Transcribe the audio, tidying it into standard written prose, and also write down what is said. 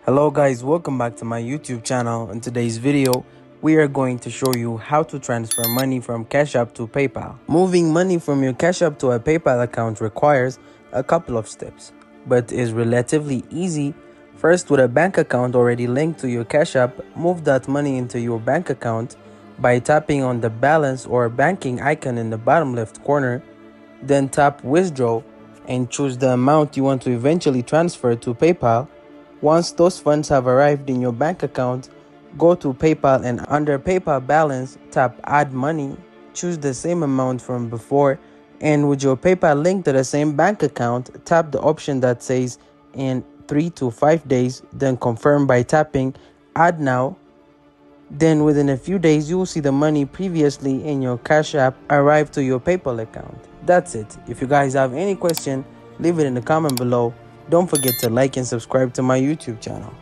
Hello guys, welcome back to my YouTube channel. In today's video, we are going to show you how to transfer money from Cash App to PayPal. Moving money from your Cash App to a PayPal account requires a couple of steps, but is relatively easy. First, with a bank account already linked to your Cash App, move that money into your bank account by tapping on the balance or banking icon in the bottom left corner. Then tap withdraw and choose the amount you want to eventually transfer to PayPal. Once those funds have arrived in your bank account, go to PayPal and under PayPal balance, tap add money, choose the same amount from before, and with your PayPal linked to the same bank account, tap the option that says in 3 to 5 days, then confirm by tapping add now. Then within a few days, you will see the money previously in your Cash App arrive to your PayPal account. That's it. If you guys have any question, leave it in the comment below. Don't forget to like and subscribe to my YouTube channel.